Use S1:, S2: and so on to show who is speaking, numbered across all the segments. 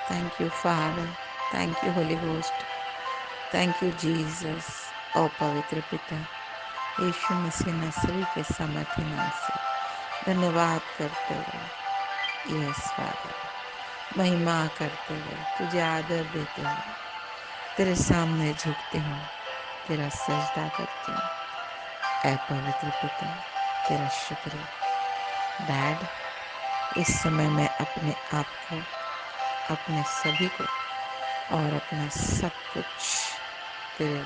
S1: Thank you, Father. Thank you, Holy Ghost. Thank you, Jesus. ओ पवित्र पिता, यीशु मसीह नसरी के सामर्थ्य नाम से धन्यवाद करते हुए, यस फादर, महिमा करते हुए, तुझे आदर देते हुए, तेरे सामने झुकते हूँ, तेरा सजदा करती हूँ। ऐ पवित्र पिता, तेरा शुक्र है। डैड, इस समय मैं अपने आप को, अपने सभी को और अपना सब कुछ तेरे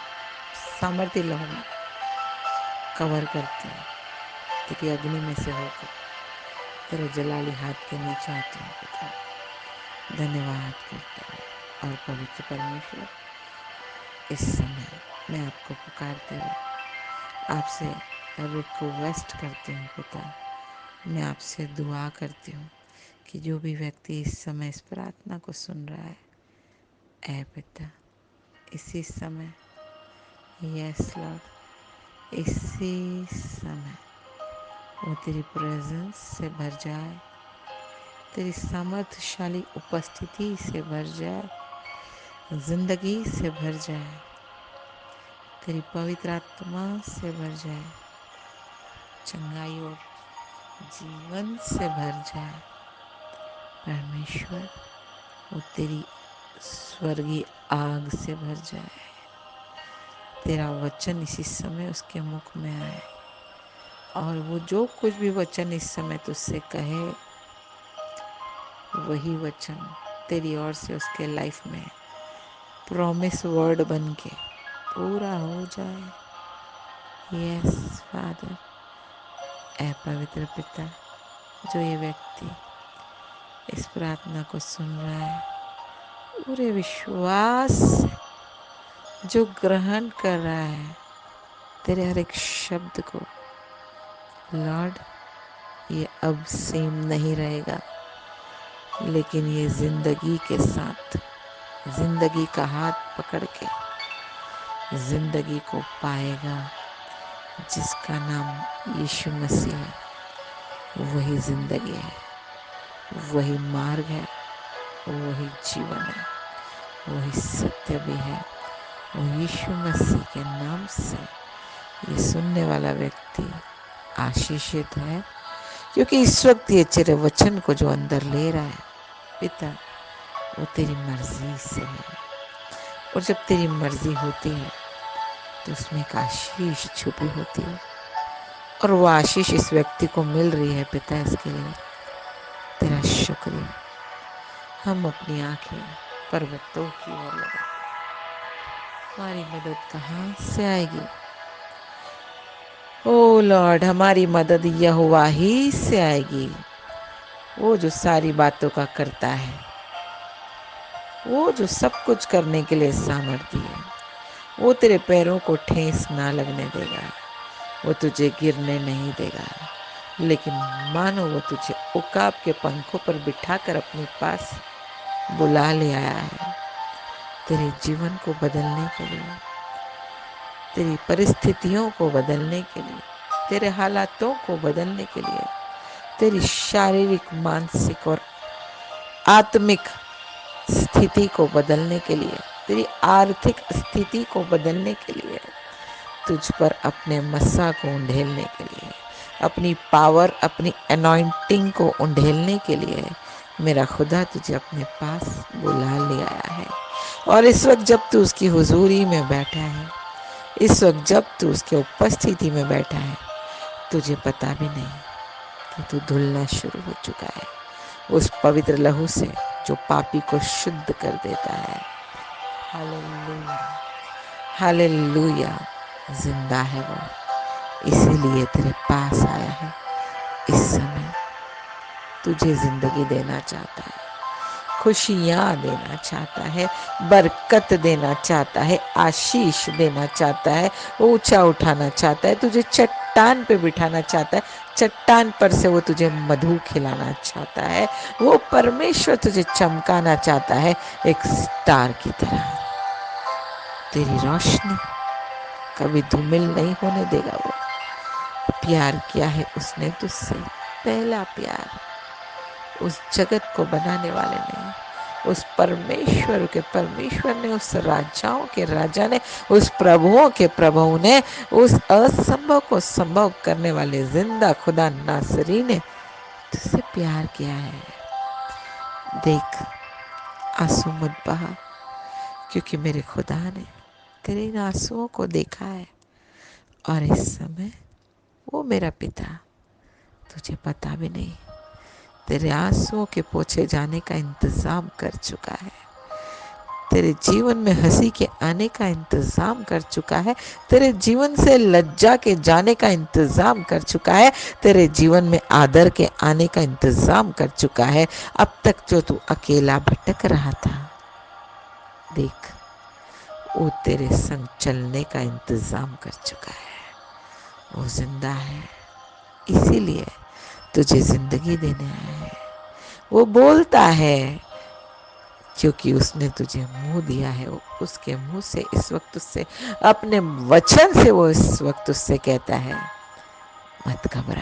S1: सामर्थ्य लहू में कवर करती हूँ। तेरी अग्नि में से होकर तेरे जलाली हाथ के नीचे आती हूँ पिता। धन्यवाद करते हुए और पवित्र परमेश्वर, इस समय मैं आपको पुकारते हुए आपसे रिक्वेस्ट करती हूँ पिता। मैं आपसे दुआ करती हूँ कि जो भी व्यक्ति इस समय इस प्रार्थना को सुन रहा है, ऐ पिता, इसी समय, यस लॉर्ड, इसी समय वो तेरी प्रेजेंस से भर जाए, तेरी सामर्थ्यशाली उपस्थिति से भर जाए, जिंदगी से भर जाए, तेरी पवित्र आत्मा से भर जाए, चंगाई और जीवन से भर जाए। परमेश्वर, वो तेरी स्वर्गीय आग से भर जाए, तेरा वचन इसी समय उसके मुख में आए और वो जो कुछ भी वचन इस समय तुझसे कहे, वही वचन तेरी ओर से उसके लाइफ में प्रॉमिस वर्ड बन के पूरा हो जाए। यस फादर, ऐ पवित्र पिता, जो ये व्यक्ति इस प्रार्थना को सुन रहा है, पूरे विश्वास से जो ग्रहण कर रहा है तेरे हर एक शब्द को, लॉर्ड, ये अब सेम नहीं रहेगा, लेकिन ये जिंदगी के साथ, जिंदगी का हाथ पकड़ के जिंदगी को पाएगा, जिसका नाम यीशु मसीह है। वही जिंदगी है, वही मार्ग है, वही जीवन है, वही सत्य भी है। वो यीशु मसीह के नाम से ये सुनने वाला व्यक्ति आशीषित है, क्योंकि इस वक्त ये तेरे वचन को जो अंदर ले रहा है पिता, वो तेरी मर्जी से है। और जब तेरी मर्जी होती है तो उसमें एक आशीष छुपी होती है, और वो आशीष इस व्यक्ति को मिल रही है पिता। इसके लिए तेरा शुक्रिया। हम अपनी आंखें पर्वतों की ओर लगाते हैं। हमारी मदद कहाँ से आएगी? ओ लॉर्ड, हमारी मदद यहोवा ही से आएगी, वो जो सारी बातों का करता है, वो जो सब कुछ करने के लिए सामर्थ्य है। वो तेरे पैरों को ठेस ना लगने देगा, वो तुझे गिरने नहीं देगा, लेकिन मानो वो तुझे उकाब के पंखों पर बिठाकर अपने पास बुला ले आया है, तेरे जीवन को बदलने के लिए, तेरी परिस्थितियों को बदलने के लिए, तेरे हालातों को बदलने के लिए, तेरी शारीरिक, मानसिक और आत्मिक स्थिति को बदलने के लिए, तेरी आर्थिक स्थिति को बदलने के लिए, तुझ पर अपने मस्सा को उंडेलने के लिए, अपनी पावर, अपनी अनॉइंटिंग को उंडेलने के लिए मेरा खुदा तुझे अपने पास बुला ले आया है। और इस वक्त जब तू उसकी हुजूरी में बैठा है, इस वक्त जब तू उसके उपस्थिति में बैठा है, तुझे पता भी नहीं कि तू धुलना शुरू हो चुका है उस पवित्र लहू से जो पापी को शुद्ध कर देता है। Hallelujah, hallelujah. जिंदा है वो, इसीलिए तेरे पास आया है। इस समय तुझे जिंदगी देना चाहता है, खुशियाँ देना चाहता है, बरकत देना चाहता है, आशीष देना चाहता है, ऊंचा उठाना चाहता है, तुझे चट्टान पे बिठाना चाहता है, चट्टान पर से वो तुझे मधु खिलाना चाहता है। वो परमेश्वर तुझे चमकाना चाहता है एक स्टार की तरह। तेरी रोशनी कभी धूमिल नहीं होने देगा। वो प्यार किया है उसने तुझसे, पहला प्यार, उस जगत को बनाने वाले ने, उस परमेश्वर ने, उस राजाओं के राजा ने, उस प्रभुओं के प्रभु ने, उस असंभव को संभव करने वाले जिंदा खुदा नासरी ने तुझसे प्यार किया है। देख, आंसू मत बहा, क्योंकि मेरे खुदा ने तेरे इन आंसुओं को देखा है, और इस समय वो मेरा पिता तुझे पता भी नहीं तेरे आंसुओं के पोंछे जाने का इंतजाम कर चुका है, तेरे जीवन में हंसी के आने का इंतजाम कर चुका है, तेरे जीवन से लज्जा के जाने का इंतजाम कर चुका है, तेरे जीवन में आदर के आने का इंतजाम कर चुका है। अब तक जो तू अकेला भटक रहा था, देख, वो तेरे संग चलने का इंतजाम कर चुका है। वो जिंदा है, इसीलिए तुझे जिंदगी देने आया है। वो बोलता है क्योंकि उसने तुझे मुंह दिया है। वो उसके मुंह से इस वक्त उससे, अपने वचन से वो इस वक्त उससे कहता है, मत घबरा,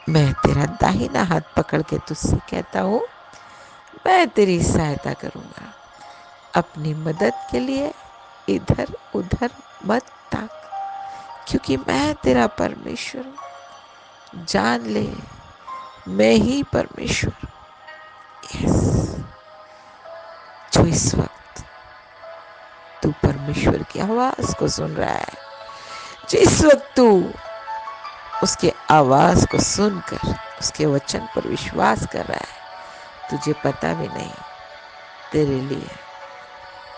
S1: मैं तेरा दाहिना हाथ पकड़ के तुझसे कहता हूं, मैं तेरी सहायता करूंगा। अपनी मदद के लिए इधर उधर मत ताक, क्योंकि मैं तेरा परमेश्वर हूं। जान ले, मैं ही परमेश्वर। यस, जो इस वक्त तू परमेश्वर की आवाज को सुन रहा है, जो इस वक्त तू उसके आवाज को सुनकर उसके वचन पर विश्वास कर रहा है, तुझे पता भी नहीं तेरे लिए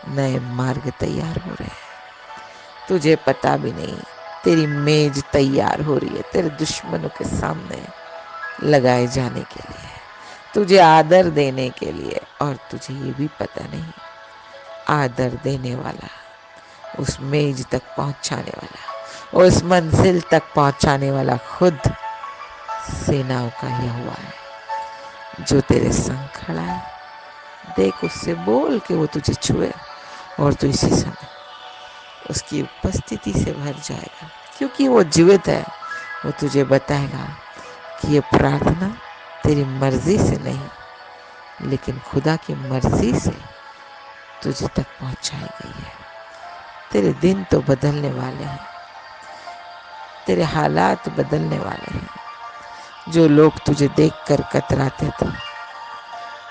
S1: नए मार्ग तैयार हो रहे हैं। तुझे पता भी नहीं तेरी मेज तैयार हो रही है तेरे दुश्मनों के सामने लगाए जाने के लिए, तुझे आदर देने के लिए। और तुझे ये भी पता नहीं, आदर देने वाला, उस मेज तक पहुंचाने वाला, उस मंजिल तक पहुंचाने वाला खुद सेनाओं का यहोवा है, जो तेरे संग खड़ा है। देख, उससे बोल के वो तुझे छुए, और तू इसी समय उसकी उपस्थिति से भर जाएगा, क्योंकि वो जीवित है। वो तुझे बताएगा कि ये प्रार्थना तेरी मर्जी से नहीं, लेकिन खुदा की मर्जी से तुझे तक पहुंचाई गई है। तेरे दिन तो बदलने वाले हैं, तेरे हालात बदलने वाले हैं। जो लोग तुझे देखकर कतराते थे,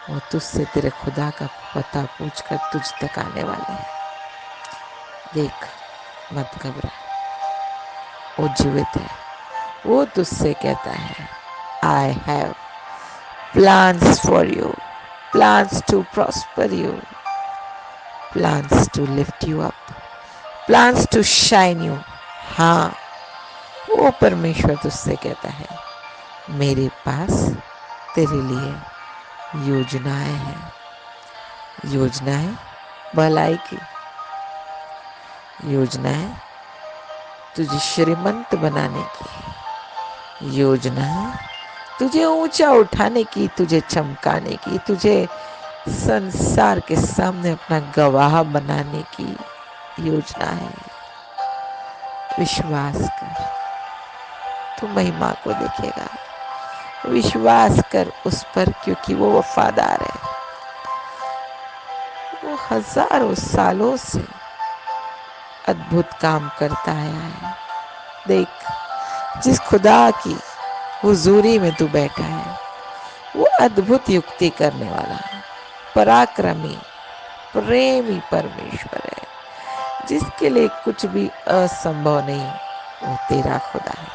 S1: वो तुझसे तेरे खुदा का पता पूछकर तुझ तक आने वाले हैं। देख, मत घबरा, वो जीवित है। वो तुझसे कहता है, I have plans for you, plans to prosper you, plans to lift you up, plans to shine you. हाँ, वो परमेश्वर तुझसे कहता है, मेरे पास तेरे लिए योजनाएं हैं, योजनाएं भलाई की, योजनाएं तुझे श्रीमंत बनाने की, योजनाएं तुझे ऊंचा उठाने की, तुझे चमकाने की, तुझे संसार के सामने अपना गवाह बनाने की योजना है। विश्वास कर, तू महिमा को देखेगा। विश्वास कर उस पर, क्योंकि वो वफादार है। वो हजारों सालों से अद्भुत काम करता आया है। देख, जिस खुदा की हुजूरी में तू बैठा है, वो अद्भुत युक्ति करने वाला, पराक्रमी, प्रेमी परमेश्वर है, जिसके लिए कुछ भी असंभव नहीं। वो तेरा खुदा है।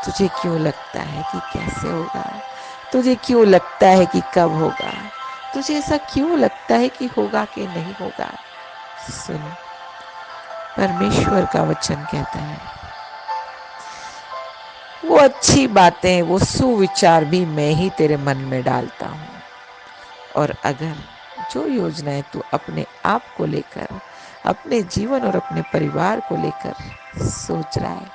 S1: तुझे क्यों लगता है कि कैसे होगा? तुझे क्यों लगता है कि कब होगा? तुझे ऐसा क्यों लगता है कि होगा कि नहीं होगा? सुन, परमेश्वर का वचन कहता है, वो अच्छी बातें, वो सुविचार भी मैं ही तेरे मन में डालता हूँ। और अगर जो योजनाएं तू अपने आप को लेकर, अपने जीवन और अपने परिवार को लेकर सोच रहा है,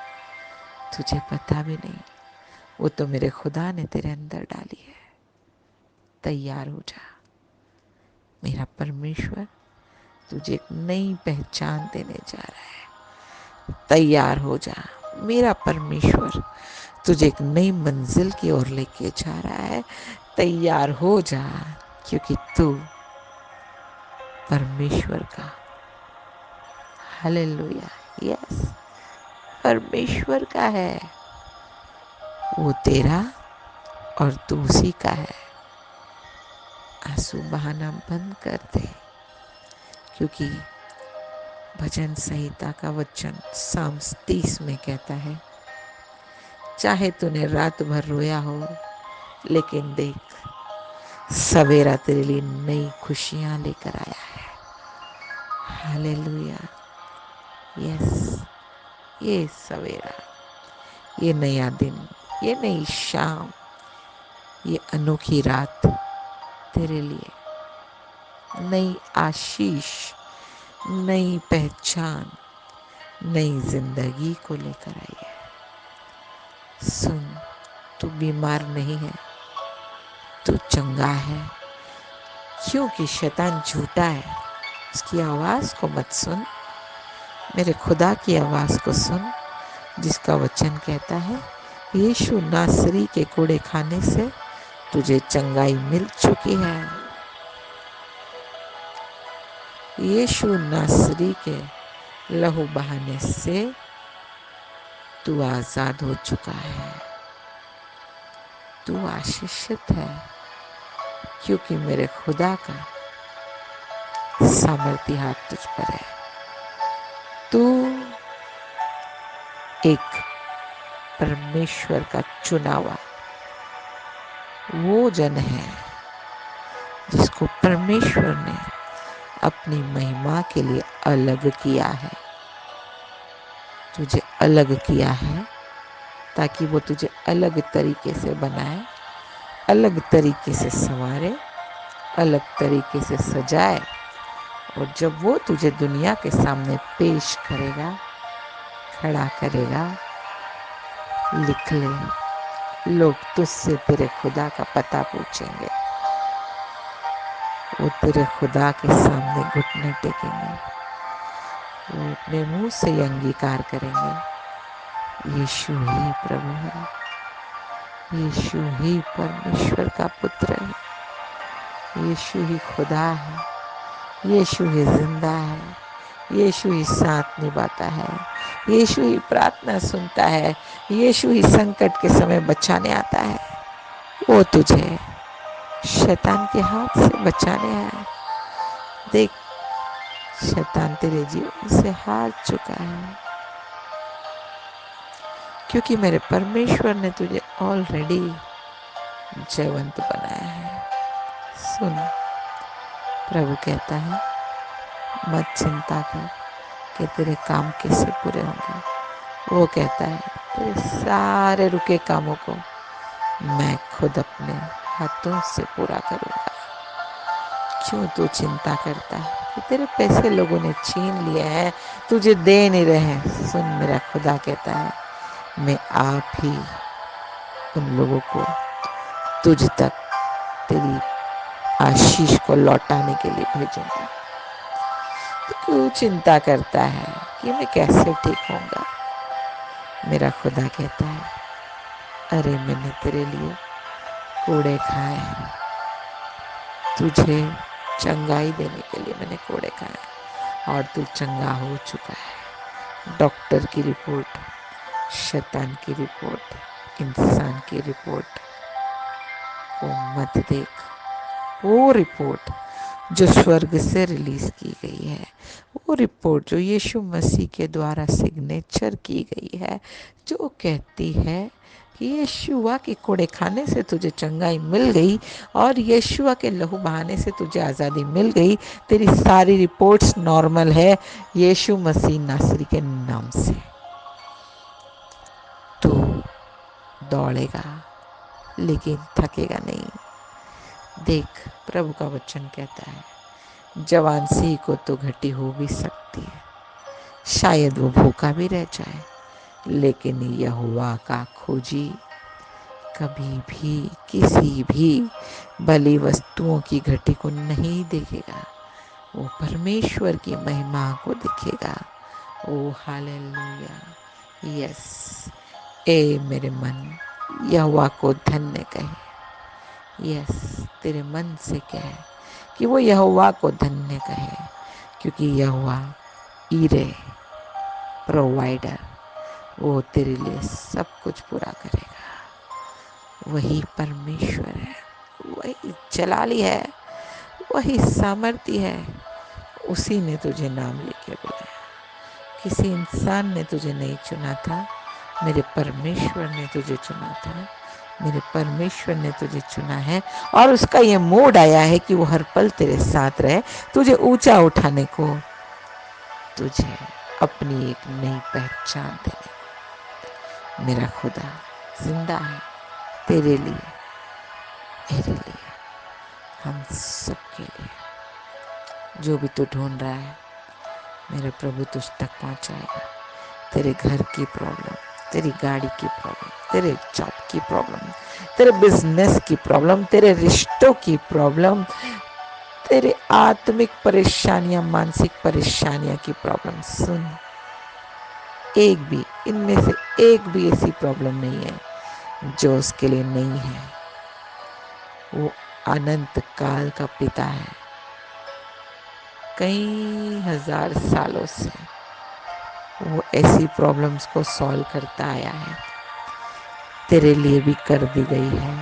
S1: तुझे पता भी नहीं, वो तो मेरे खुदा ने तेरे अंदर डाली है। तैयार हो जा, मेरा परमेश्वर तुझे एक नई पहचान देने जा रहा है। तैयार हो जा, मेरा परमेश्वर तुझे एक नई मंजिल की ओर लेके जा रहा है। तैयार हो जा, क्योंकि तू परमेश्वर का, हालेलुया, यस, परमेश्वर का है। वो तेरा और तू उसी का है। आंसू बहाना बंद कर दे, क्योंकि भजन संहिता का वचन साम्स 30 में कहता है, चाहे तूने रात भर रोया हो, लेकिन देख सवेरा तेरे लिए नई खुशियां लेकर आया है। हालेलुया, यस, ये सवेरा, ये नया दिन, ये नई शाम, ये अनोखी रात तेरे लिए नई आशीष, नई पहचान, नई जिंदगी को लेकर आई है। सुन, तू बीमार नहीं है, तू चंगा है, क्योंकि शैतान झूठा है। उसकी आवाज को मत सुन, मेरे खुदा की आवाज को सुन, जिसका वचन कहता है, यीशु नासरी के कूड़े खाने से तुझे चंगाई मिल चुकी है। यीशु नासरी के लहू बहाने से तू आजाद हो चुका है। तू आशीषित है, क्योंकि मेरे खुदा का सामर्थ्य हाथ तुझ पर है। तू एक परमेश्वर का चुनावा वो जन है जिसको परमेश्वर ने अपनी महिमा के लिए अलग किया है। तुझे अलग किया है ताकि वो तुझे अलग तरीके से बनाए, अलग तरीके से संवारे, अलग तरीके से सजाए। और जब वो तुझे दुनिया के सामने पेश करेगा, खड़ा करेगा, लिख ले, लोग तुझसे तेरे खुदा का पता पूछेंगे। वो तेरे खुदा के सामने घुटने टेकेंगे, वो अपने मुंह से अंगीकार करेंगे, यीशु ही प्रभु है, यीशु ही परमेश्वर का पुत्र है, यीशु ही खुदा है, यीशु ही जिंदा है, यीशु ही साथ निभाता है, यीशु ही प्रार्थना सुनता है, यीशु ही संकट के समय बचाने आता है। वो तुझे शैतान के हाथ से बचाने आया। देख, शैतान तेरे जीवन से हार चुका है, क्योंकि मेरे परमेश्वर ने तुझे ऑलरेडी जयवंत बनाया है। सुन, प्रभु कहता है, मत चिंता कर कि तेरे काम कैसे पूरे होंगे। वो कहता है, तेरे सारे रुके कामों को मैं खुद अपने हाथों से पूरा करूंगा। क्यों तू चिंता करता है कि तेरे पैसे लोगों ने छीन लिए हैं, तुझे दे नहीं रहे हैं। सुन, मेरा खुदा कहता है, मैं आप ही उन लोगों को तुझ तक तेरी आशीष को लौटाने के लिए भेजूंगा। तो क्यों चिंता करता है कि मैं कैसे ठीक होऊंगा? मेरा खुदा कहता है, अरे मैंने तेरे लिए कोड़े खाए हैं, तुझे चंगाई देने के लिए मैंने कोड़े खाए और तू चंगा हो चुका है। डॉक्टर की रिपोर्ट, शैतान की रिपोर्ट, इंसान की रिपोर्ट को मत देख। वो रिपोर्ट जो स्वर्ग से रिलीज की गई है, वो रिपोर्ट जो यीशु मसीह के द्वारा सिग्नेचर की गई है, जो कहती है कि यीशुआ के कोड़े खाने से तुझे चंगाई मिल गई और यीशुआ के लहू बहाने से तुझे आज़ादी मिल गई। तेरी सारी रिपोर्ट्स नॉर्मल है यीशु मसीह नासरी के नाम से। तू दौड़ेगा लेकिन थकेगा नहीं। देख, प्रभु का वचन कहता है, जवान सिंह को तो घटी हो भी सकती है, शायद वो भूखा भी रह जाए, लेकिन यहोवा का खोजी कभी भी किसी भी बलि वस्तुओं की घटी को नहीं देखेगा। वो परमेश्वर की महिमा को दिखेगा। ओ हालेलुया, यस। ए मेरे मन, यहोवा को धन्य कहे, यस, तेरे मन से कह कि वो यहोवा को धन्य कहे, क्योंकि यहोवा ईरे प्रोवाइडर, वो तेरे लिए सब कुछ पूरा करेगा। वही परमेश्वर है, वही जलाली है, वही सामर्थ्य है। उसी ने तुझे नाम लेके बुलाया। किसी इंसान ने तुझे नहीं चुना था, मेरे परमेश्वर ने तुझे चुना था। मेरे परमेश्वर ने तुझे चुना है, और उसका ये मूड आया है कि वो हर पल तेरे साथ रहे, तुझे ऊंचा उठाने को, तुझे अपनी एक नई पहचान देने को। मेरा खुदा जिंदा है, तेरे लिए, मेरे लिए, हम सबके लिए। जो भी तू ढूंढ रहा है, मेरा प्रभु तुझ तक पहुंचाएगा। तेरे घर की प्रॉब्लम, तेरी गाड़ी की प्रॉब्लम, तेरे जॉब की प्रॉब्लम, तेरे बिजनेस की प्रॉब्लम, तेरे रिश्तों की प्रॉब्लम, तेरे आत्मिक परेशानियां, मानसिक परेशानियां की प्रॉब्लम, सुन, एक भी इनमें से एक भी ऐसी प्रॉब्लम नहीं है जो उसके लिए नहीं है। वो अनंत काल का पिता है। कई हजार सालों से वो ऐसी प्रॉब्लम्स को सॉल्व करता आया है, तेरे लिए भी कर दी गई है।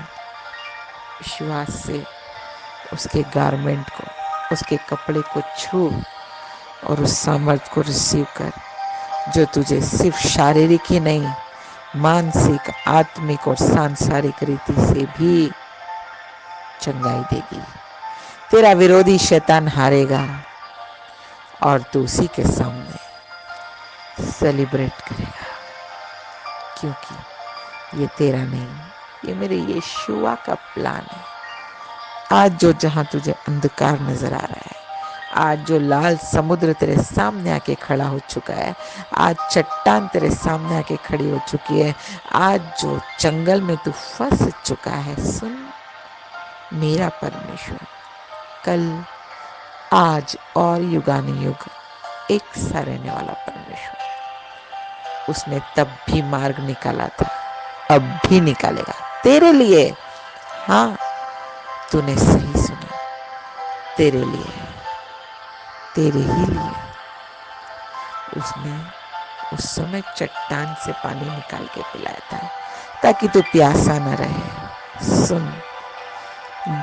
S1: विश्वास से उसके गारमेंट को, उसके कपड़े को छू और उस सामर्थ को रिसीव कर, जो तुझे सिर्फ शारीरिक ही नहीं, मानसिक, आत्मिक और सांसारिक रीति से भी चंगाई देगी। तेरा विरोधी शैतान हारेगा और तू उसी के सामने सेलिब्रेट करेगा, क्योंकि ये तेरा नहीं, ये मेरे यीशुआ का प्लान है। आज जो जहां तुझे अंधकार नजर आ रहा है, आज जो लाल समुद्र तेरे सामने आके खड़ा हो चुका है, आज चट्टान तेरे सामने आके खड़ी हो चुकी है, आज जो जंगल में तू फंस चुका है, सुन, मेरा परमेश्वर कल, आज और युगानुयुग एक सा रहने वाला परमेश्वर, उसने तब भी मार्ग निकाला था, अब भी निकालेगा तेरे लिए। हाँ, तूने सही सुना, तेरे लिए, तेरे ही लिए उसने उस समय चट्टान से पानी निकाल के पिलाया था, ताकि तू प्यासा न रहे। सुन,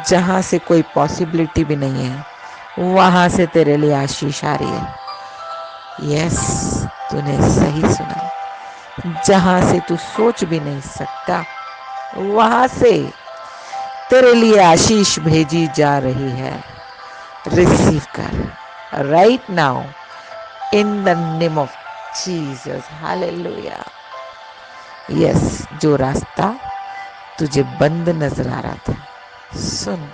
S1: जहां से कोई पॉसिबिलिटी भी नहीं है, वहां से तेरे लिए आशीष आ रही है। यस, तूने सही सुना, जहां से तू सोच भी नहीं सकता, वहां से तेरे लिए आशीष भेजी जा रही है। रिसीव कर right now in the name of Jesus, hallelujah. Yes, जो रास्ता तुझे बंद नजर आ रहा था, सुन,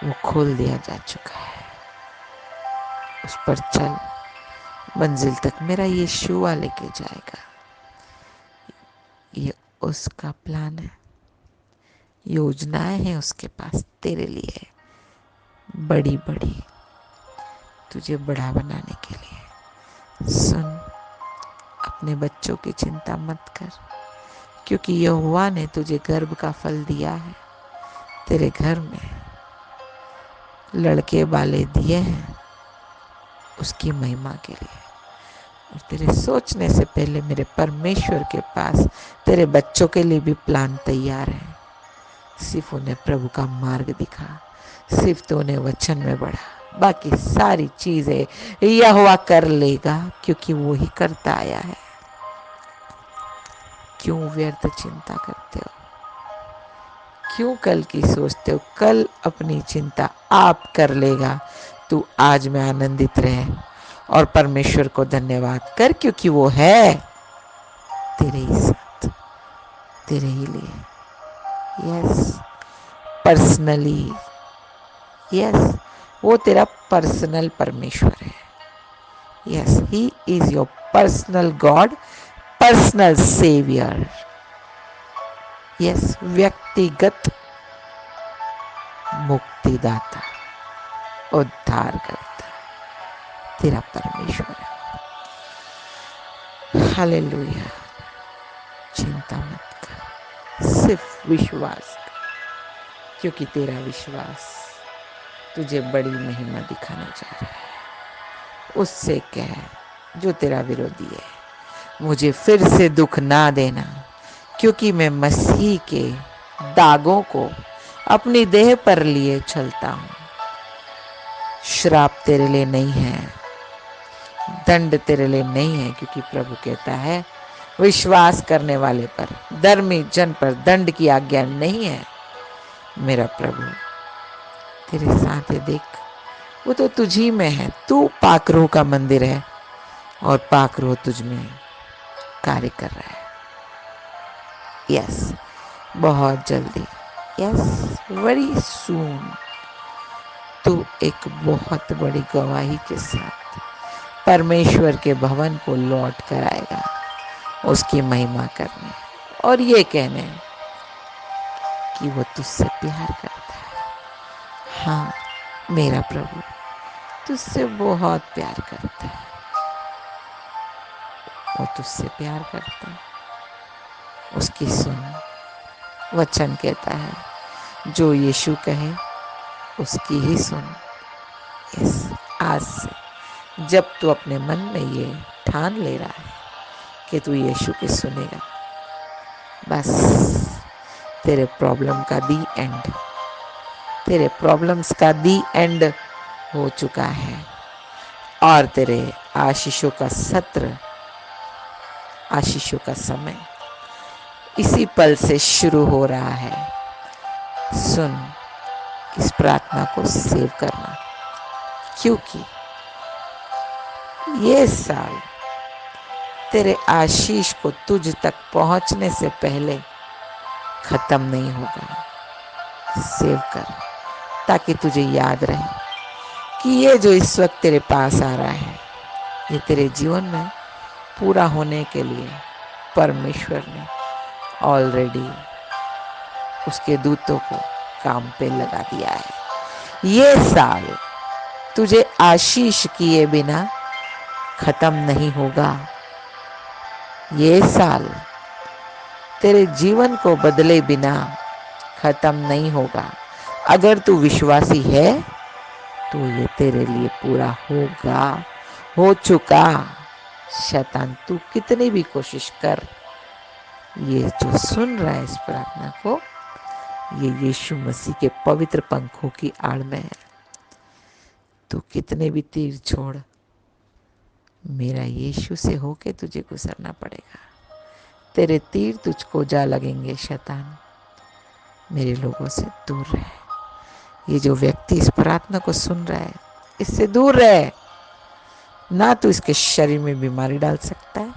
S1: वो खोल दिया जा चुका है। उस पर चल, मंजिल तक मेरा यीशुआ लेके जाएगा। ये उसका प्लान है, योजनाएं हैं उसके पास तेरे लिए, बड़ी बड़ी, तुझे बड़ा बनाने के लिए। सुन, अपने बच्चों की चिंता मत कर, क्योंकि यहोवा ने तुझे गर्भ का फल दिया है। तेरे घर में लड़के वाले दिए हैं उसकी महिमा के लिए, और तेरे सोचने से पहले मेरे परमेश्वर के पास तेरे बच्चों के लिए भी प्लान तैयार है। सिर्फ उन्हें प्रभु का मार्ग दिखा, सिर्फ तो उन्हें वचन में बढ़ा, बाकी सारी चीजें यहोवा कर लेगा, क्योंकि वो ही करता आया है। क्यों व्यर्थ चिंता करते हो? क्यों कल की सोचते हो? कल अपनी चिंता आप कर लेगा। तू आज में आनंदित रहे और परमेश्वर को धन्यवाद कर, क्योंकि वो है तेरे ही साथ, तेरे ही लिए। यस, पर्सनली, यस, वो तेरा पर्सनल परमेश्वर है। Yes, he is your personal God, personal saviour. Yes, व्यक्तिगत मुक्तिदाता, उद्धार करता, तेरा परमेश्वर है। हालेलुया। चिंता मत कर, सिर्फ विश्वास कर। क्योंकि तेरा विश्वास तुझे बड़ी महिमा दिखाना चाह रहा है। उससे कह जो तेरा विरोधी है, मुझे फिर से दुख ना देना, क्योंकि मैं मसीह के दागों को अपनी देह पर लिए चलता हूँ। श्राप तेरे लिए नहीं है, दंड तेरे लिए नहीं है, क्योंकि प्रभु कहता है विश्वास करने वाले पर, धर्मी जन पर दंड की आज्ञा नहीं है। मेरा प्रभु तेरे साथ है, देख वो तो तुझी में है। तू पाक रूह का मंदिर है और पाक रूह तुझ में कार्य कर रहा है। यस, बहुत जल्दी, यस, वेरी सून तू एक बहुत बड़ी गवाही के साथ परमेश्वर के भवन को लौट कर आएगा, उसकी महिमा करने और ये कहने कि वो तुझसे प्यार करता है। हाँ मेरा प्रभु तुझसे बहुत प्यार करता है, वो तुझसे प्यार करता है। उसकी सुन, वचन कहता है जो यीशु कहे उसकी ही सुन। यस, आज से जब तू अपने मन में ये ठान ले रहा है कि तू यीशु की सुनेगा, बस तेरे प्रॉब्लम का दी एंड, तेरे प्रॉब्लम्स का दी एंड हो चुका है और तेरे आशीषों का सत्र, आशीषों का समय इसी पल से शुरू हो रहा है। सुन, इस प्रार्थना को सेव करना, क्योंकि ये साल तेरे आशीष को तुझ तक पहुंचने से पहले खत्म नहीं होगा। सेव कर ताकि तुझे याद रहे कि ये जो इस वक्त तेरे पास आ रहा है, ये तेरे जीवन में पूरा होने के लिए परमेश्वर ने ऑलरेडी उसके दूतों को काम पे लगा दिया है। ये साल तुझे आशीष किए बिना खत्म नहीं होगा। ये साल तेरे जीवन को बदले बिना खत्म नहीं होगा। अगर तू विश्वासी है तो ये तेरे लिए पूरा होगा, हो चुका। शैतान तू कितनी भी कोशिश कर, ये जो सुन रहा है इस प्रार्थना को, ये यीशु मसीह के पवित्र पंखों की आड़ में है। तू कितने भी तीर छोड़, मेरा यीशु से होके तुझे गुजरना पड़ेगा। तेरे तीर तुझको जा लगेंगे। शैतान मेरे लोगों से दूर रहे। ये जो व्यक्ति इस प्रार्थना को सुन रहा है, इससे दूर रहे। ना तो इसके शरीर में बीमारी डाल सकता है,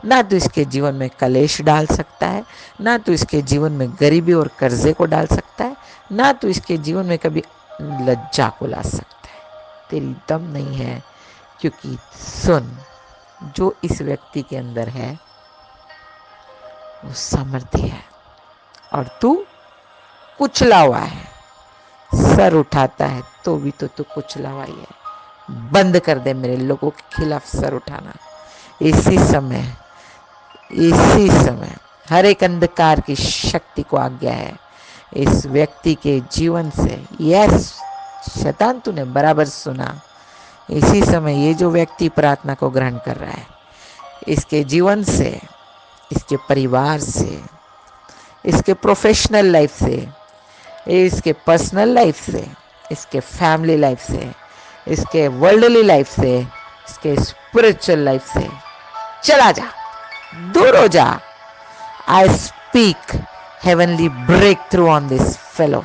S1: ना तो इसके जीवन में कलेश डाल सकता है, ना तो इसके जीवन में गरीबी और कर्जे को डाल सकता है, ना तो इसके जीवन में कभी लज्जा को ला सकता है। तेरी दम नहीं है, क्योंकि सुन, जो इस व्यक्ति के अंदर है वो सामर्थ्य है और तू कुचला हुआ है। सर उठाता है तो भी तो तू कुचला हुआ ही है। बंद कर दे मेरे लोगों के खिलाफ सर उठाना। इसी समय हर एक अंधकार की शक्ति को आज्ञा है इस व्यक्ति के जीवन से। यस शैतान, तूने बराबर सुना। इसी समय ये जो व्यक्ति प्रार्थना को ग्रहण कर रहा है, इसके जीवन से, इसके परिवार से, इसके प्रोफेशनल लाइफ से, इसके पर्सनल लाइफ से, इसके फैमिली लाइफ से, इसके वर्ल्डली लाइफ से, इसके स्पिरिचुअल लाइफ से चला जा, दूर हो जा। I speak heavenly breakthrough on this fellow.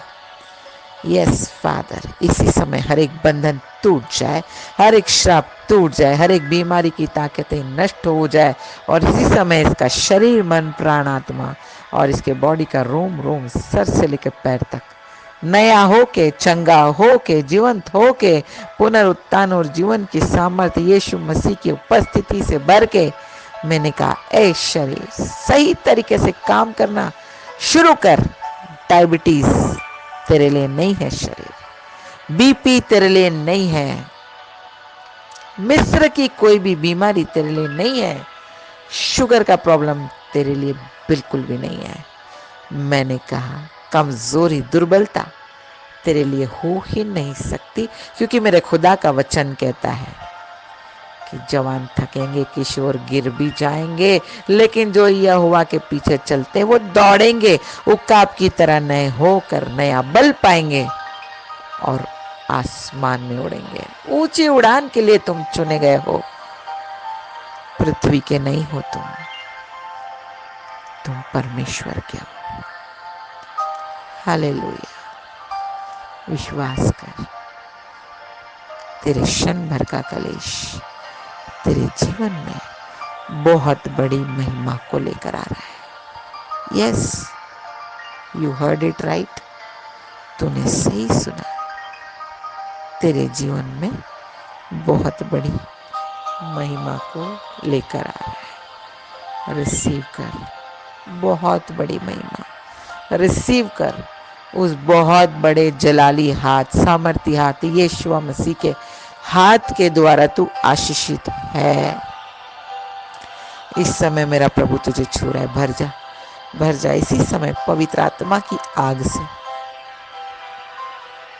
S1: Yes Father, इसी समय हर एक बंधन टूट जाए, हर एक श्राप टूट जाए, हर एक बीमारी की ताकतें नष्ट हो जाए और इसी समय इसका शरीर, मन, प्राण, आत्मा और इसके बॉडी का रोम रोम सर से लेकर पैर तक नया हो के, चंगा हो के, जीवंत हो के, पुनरुत्थान और जीवन की सामर्थ्य यीशु मसीह की उपस्थिति से भर के, मैंने कहा ए शरीर सही तरीके से काम करना शुरू कर। डायबिटीज तेरे लिए नहीं है शरीर, बीपी तेरे लिए नहीं है, मिस्र की कोई भी बीमारी तेरे लिए नहीं है, शुगर का प्रॉब्लम तेरे लिए बिल्कुल भी नहीं है। मैंने कहा कमजोरी, दुर्बलता तेरे लिए हो ही नहीं सकती, क्योंकि मेरे खुदा का वचन कहता है कि जवान थकेंगे, किशोर गिर भी जाएंगे, लेकिन जो यहोवा के पीछे चलते वो दौड़ेंगे, उकाब की तरह नए होकर नया बल पाएंगे और आसमान में उड़ेंगे। ऊंची उड़ान के लिए तुम चुने गए हो, पृथ्वी के नहीं हो तुम परमेश्वर के हो। हालेलुया। विश्वास कर, तेरे क्षण भर का कलेश तेरे जीवन में बहुत बड़ी महिमा को लेकर आ रहा है। Yes, you heard it right, तूने सही सुना। तेरे जीवन में बहुत बड़ी महिमा को लेकर आ रहा है। रिसीव कर, बहुत बड़ी महिमा रिसीव कर। उस बहुत बड़े जलाली हाथ, सामर्थी हाथ, यीशु मसीह के हाथ के द्वारा तू आशीषित है। इस समय मेरा प्रभु तुझे छू रहा है। भर जा, भर जा इसी समय पवित्र आत्मा की आग से,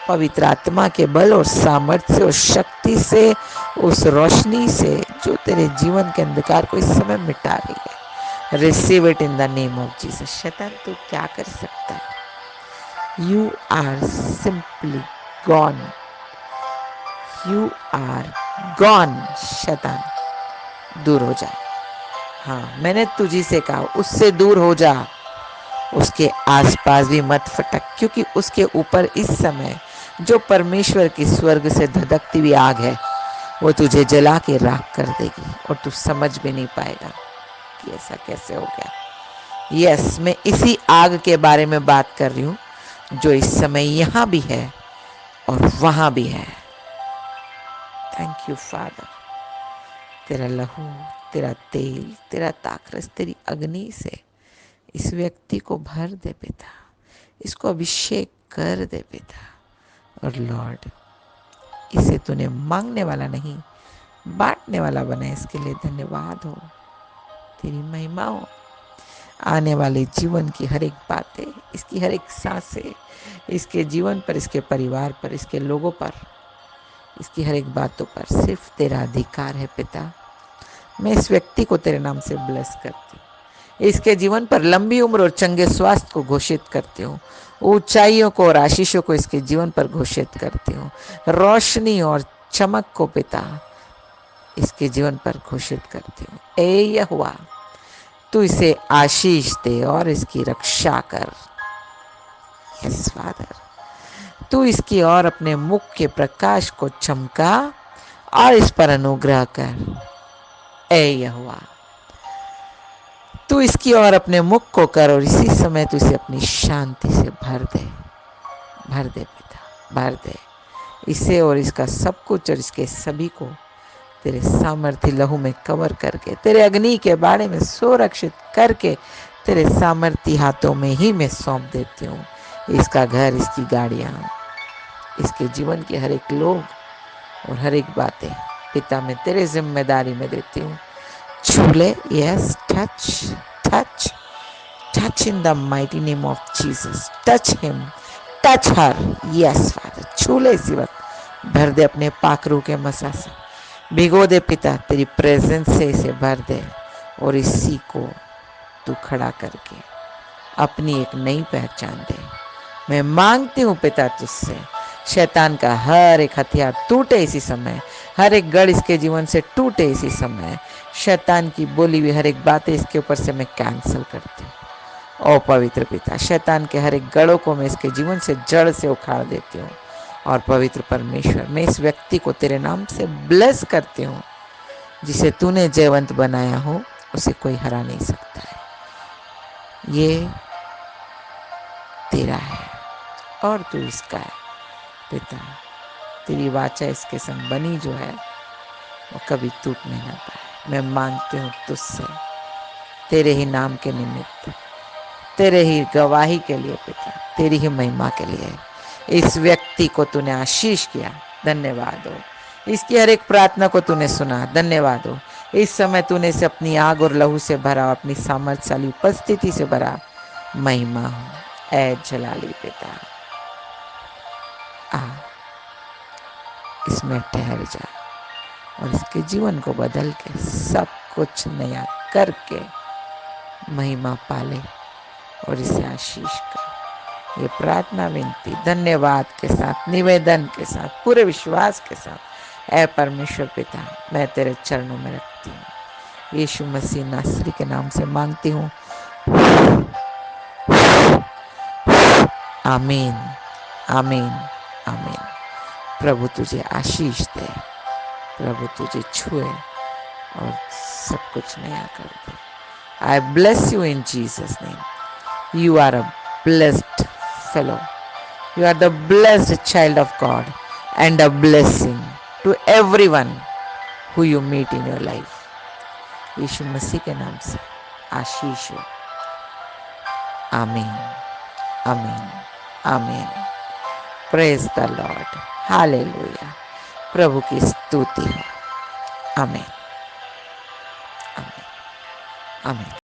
S1: पवित्र आत्मा के बल और सामर्थ्य से और शक्ति से, उस रोशनी से जो तेरे जीवन के अंधकार को इस समय मिटा रही है। Receive it in the name of Jesus. शैतान तू क्या कर सकता है? You are simply gone, you are gone. शैतान दूर हो जा। हाँ, मैंने तुझी से कहा उससे दूर हो जा, उसके आसपास भी मत फटक, क्योंकि उसके ऊपर इस समय जो परमेश्वर की स्वर्ग से धधकती हुई आग है, वो तुझे जला के राख कर देगी और तू समझ भी नहीं पाएगा कि ऐसा कैसे हो गया। यस, मैं इसी आग के बारे में बात कर रही हूँ जो इस समय यहाँ भी है और वहां भी है। Thank you father. तेरा लहू, तेरा तेल, तेरा ताकरस, तेरी अग्नि से इस व्यक्ति को भर दे पिता, इसको अभिषेक कर दे पिता। और लॉर्ड, इसे तूने मांगने वाला नहीं बांटने वाला बनाया, इसके लिए धन्यवाद हो। तेरी महिमा हो। आने वाले जीवन की हर एक बातें, इसकी हर एक सांसें, इसके जीवन पर, इसके परिवार पर, इसके लोगों पर, इसकी हर एक बातों पर सिर्फ तेरा अधिकार है पिता। मैं इस व्यक्ति को तेरे नाम से ब्लेस करती हूँ। इसके जीवन पर लंबी उम्र और चंगे स्वास्थ्य को घोषित करती हूँ। ऊंचाइयों को और आशीषों को इसके जीवन पर घोषित करती हूँ। रोशनी और चमक को पिता इसके जीवन पर घोषित करती हूँ। ए यहोवा, तू इसे आशीष दे और इसकी रक्षा कर। यस फादर, तू इसकी और अपने मुख के प्रकाश को चमका और इस पर अनुग्रह कर। ए यहोवा, तू इसकी और अपने मुख को कर और इसी समय तू इसे अपनी शांति से भर दे। भर दे पिता, भर दे इसे और इसका सब कुछ और इसके सभी को तेरे सामर्थ्य लहू में कवर करके, तेरे अग्नि के बाड़े में सुरक्षित करके तेरे सामर्थ्य हाथों में ही मैं सौंप देती हूँ। इसका घर, इसकी गाड़ियाँ, इसके जीवन के हर एक लोग और हर एक बातें पिता मैं तेरे जिम्मेदारी में देती हूँ। छूले, yes, touch touch touch in the mighty name of Jesus. Touch him, touch her. Yes father, छूले इसी वक्त, भर दे अपने पाखरू के मसा से, भिगो दे पिता, तेरी प्रेजेंस से इसे भर दे और इसी को तू खड़ा करके अपनी एक नई पहचान दे। मैं मांगती हूँ पिता तुझसे, शैतान का हर एक हथियार टूटे इसी समय, हर एक गढ़ इसके जीवन से टूटे इसी समय। शैतान की बोली हुई हर एक बातें इसके ऊपर से मैं कैंसिल करती हूँ। ओ पवित्र पिता, शैतान के हर एक गढ़ों को मैं इसके जीवन से जड़ से उखाड़ देती हूँ। और पवित्र परमेश्वर, मैं इस व्यक्ति को तेरे नाम से ब्लेस करती हूँ। जिसे तूने जयवंत बनाया हो उसे कोई हरा नहीं सकता है। ये तेरा है और तू इसका है पिता। तेरी वाचा इसके संग बनी जो है वो कभी टूटने ना पाए। मैं मांगती हूँ तुझसे, तेरे ही नाम के निमित्त, तेरे ही गवाही के लिए पिता, तेरी ही महिमा के लिए इस व्यक्ति को तूने आशीष किया। धन्यवाद हो। इसकी हर एक प्रार्थना को तूने सुना। धन्यवाद हो। इस समय तूने इसे अपनी आग और लहू से भरा, अपनी सामर्थ्यशाली उपस्थिति से भरा। महिमा हो। ऐ जलाली पिता, आ, इसमें ठहर जा और इसके जीवन को बदल के सब कुछ नया करके महिमा पाले और इसे आशीष कर। ये प्रार्थना विनती धन्यवाद के साथ, निवेदन के साथ, पूरे विश्वास के साथ, ऐ परमेश्वर पिता, मैं तेरे चरणों में रखती हूँ। यीशु मसीह नासरी के नाम से मांगती हूँ, आमीन, आमीन, आमीन। प्रभु तुझे आशीष दे, प्रभु तुझे छुए और सब कुछ नया कर दे। I bless you in Jesus' name. You are a blessed fellow. You are the blessed child of God and a blessing to everyone who you meet in your life. यीशु मसीह के नाम से आशीष हो। आमीन, आमीन, आमीन। Praise the lord, hallelujah. प्रभु की स्तुति हो। आमीन, आमीन, आमीन।